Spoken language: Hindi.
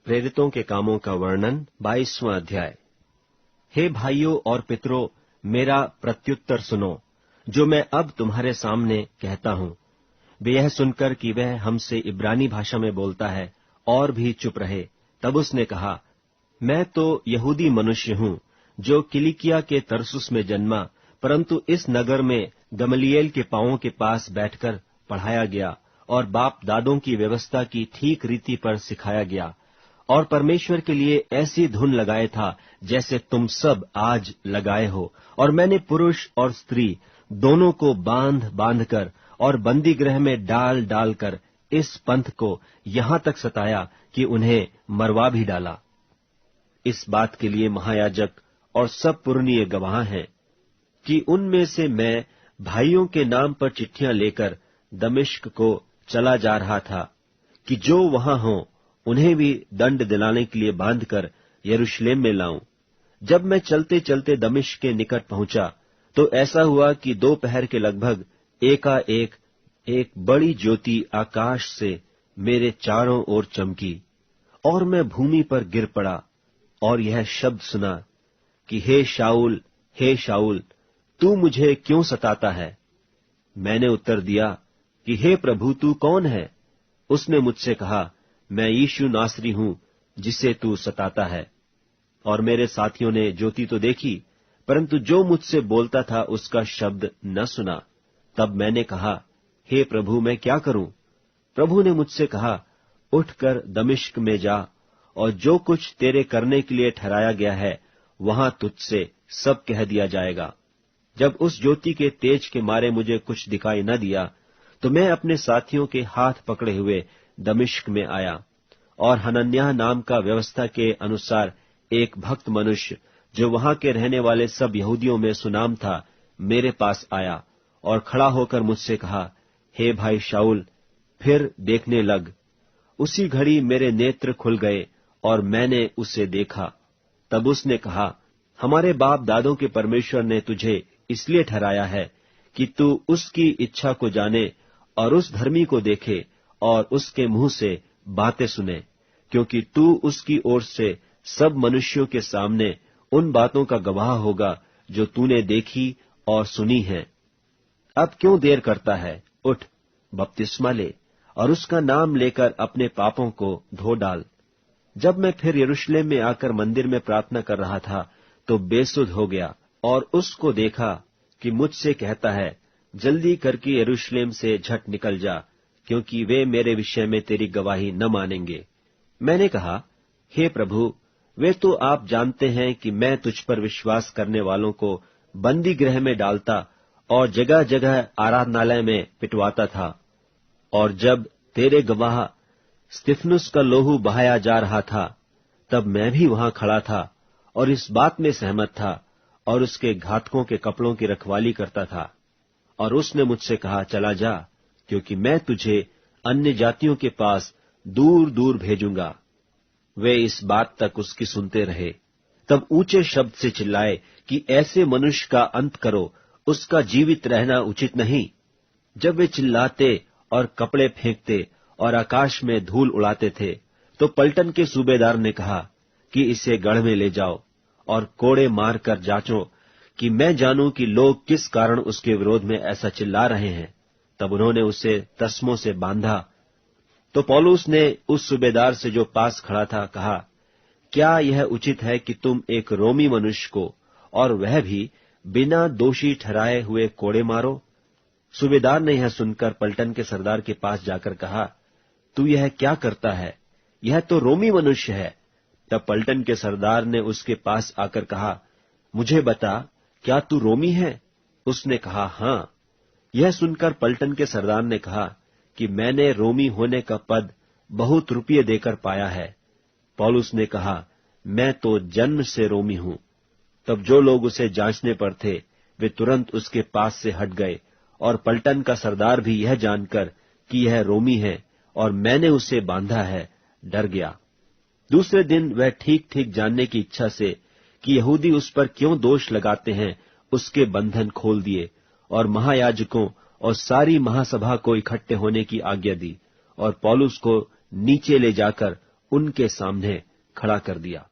प्रेरितों के कामों का वर्णन 22वां अध्याय। हे भाइयों और पितरों, मेरा प्रत्युत्तर सुनो, जो मैं अब तुम्हारे सामने कहता हूँ। वे यह सुनकर कि वह हमसे इब्रानी भाषा में बोलता है और भी चुप रहे। तब उसने कहा, मैं तो यहूदी मनुष्य हूँ, जो किलिकिया के तरसुस में जन्मा, परंतु इस नगर में गमलीएल के पांवों के पास बैठकर पढ़ाया गया और बाप दादों की व्यवस्था की ठीक रीति पर सिखाया गया, और परमेश्वर के लिए ऐसी धुन लगाए था जैसे तुम सब आज लगाए हो। और मैंने पुरुष और स्त्री दोनों को बांध बांधकर और बंदी गृह में डाल डालकर इस पंथ को यहां तक सताया कि उन्हें मरवा भी डाला। इस बात के लिए महायाजक और सब पुरनीय गवाह हैं कि उनमें से मैं भाइयों के नाम पर चिट्ठियां लेकर दमिश्क को चला जा रहा था कि जो वहां हों उन्हें भी दंड दिलाने के लिए बांधकर यरूशलेम में लाऊं। जब मैं चलते चलते दमिश्क के निकट पहुंचा तो ऐसा हुआ कि दोपहर के लगभग एकाएक एक बड़ी ज्योति आकाश से मेरे चारों ओर चमकी, और मैं भूमि पर गिर पड़ा और यह शब्द सुना कि हे शाऊल, तू मुझे क्यों सताता है? मैंने उत्तर दिया कि हे प्रभु, तू कौन है? उसने मुझसे कहा, मैं यीशु नासरी हूं, जिसे तू सताता है। और मेरे साथियों ने ज्योति तो देखी, परंतु जो मुझसे बोलता था उसका शब्द न सुना। तब मैंने कहा, हे प्रभु, मैं क्या करूं? प्रभु ने मुझसे कहा, उठकर दमिश्क में जा, और जो कुछ तेरे करने के लिए ठहराया गया है वहां तुझसे सब कह दिया जाएगा। जब उस ज्योति के तेज के मारे मुझे कुछ दिखाई न दिया, तो मैं अपने साथियों के हाथ पकड़े हुए दमिश्क में आया, और हनन्याह नाम का व्यवस्था के अनुसार एक भक्त मनुष्य, जो वहां के रहने वाले सब यहूदियों में सुनाम था, मेरे पास आया और खड़ा होकर मुझसे कहा, हे भाई शाऊल, फिर देखने लग। उसी घड़ी मेरे नेत्र खुल गए और मैंने उसे देखा। तब उसने कहा, हमारे बाप दादों के परमेश्वर ने तुझे इसलिए ठहराया है कि तू उसकी इच्छा को जाने और उस धर्मी को देखे और उसके मुंह से बातें सुने, क्योंकि तू उसकी ओर से सब मनुष्यों के सामने उन बातों का गवाह होगा जो तूने देखी और सुनी है। अब क्यों देर करता है? उठ, बपतिस्मा ले और उसका नाम लेकर अपने पापों को धो डाल। जब मैं फिर यरूशलेम में आकर मंदिर में प्रार्थना कर रहा था तो बेसुध हो गया और उसको देखा कि मुझसे कहता है, जल्दी करके यरूशलेम से झट निकल जा, क्योंकि वे मेरे विषय में तेरी गवाही न मानेंगे। मैंने कहा, हे प्रभु, वे तो आप जानते हैं कि मैं तुझ पर विश्वास करने वालों को बंदी गृह में डालता और जगह जगह आराधनालय में पिटवाता था। और जब तेरे गवाह स्तिफनुस का लोहू बहाया जा रहा था, तब मैं भी वहां खड़ा था और इस बात में सहमत था और उसके घातकों के कपड़ों की रखवाली करता था। और उसने मुझसे कहा, चला जा, क्योंकि मैं तुझे अन्य जातियों के पास दूर दूर भेजूंगा। वे इस बात तक उसकी सुनते रहे। तब ऊंचे शब्द से चिल्लाए कि ऐसे मनुष्य का अंत करो, उसका जीवित रहना उचित नहीं। जब वे चिल्लाते और कपड़े फेंकते और आकाश में धूल उड़ाते थे, तो पलटन के सूबेदार ने कहा कि इसे गढ़ में ले जाओ और कोड़े मारकर जांचो कि मैं जानूं कि लोग किस कारण उसके विरोध में ऐसा चिल्ला रहे हैं। तब उन्होंने उसे तस्मों से बांधा। तो पौलुस ने उस सूबेदार से जो पास खड़ा था कहा, क्या यह उचित है कि तुम एक रोमी मनुष्य को, और वह भी बिना दोषी ठहराए हुए, कोड़े मारो? सूबेदार ने यह सुनकर पलटन के सरदार के पास जाकर कहा, तू यह क्या करता है? यह तो रोमी मनुष्य है। तब पलटन के सरदार ने उसके पास आकर कहा, मुझे बता, क्या तू रोमी है? उसने कहा, हाँ। यह सुनकर पलटन के सरदार ने कहा कि मैंने रोमी होने का पद बहुत रुपये देकर पाया है। पौलुस ने कहा, मैं तो जन्म से रोमी हूं। तब जो लोग उसे जांचने पर थे, वे तुरंत उसके पास से हट गए, और पलटन का सरदार भी यह जानकर कि यह रोमी है और मैंने उसे बांधा है, डर गया। दूसरे दिन वह ठीक ठीक जानने की इच्छा से कि यहूदी उस पर क्यों दोष लगाते हैं, उसके बंधन खोल दिए और महायाजकों और सारी महासभा को इकट्ठे होने की आज्ञा दी, और पौलुस को नीचे ले जाकर उनके सामने खड़ा कर दिया।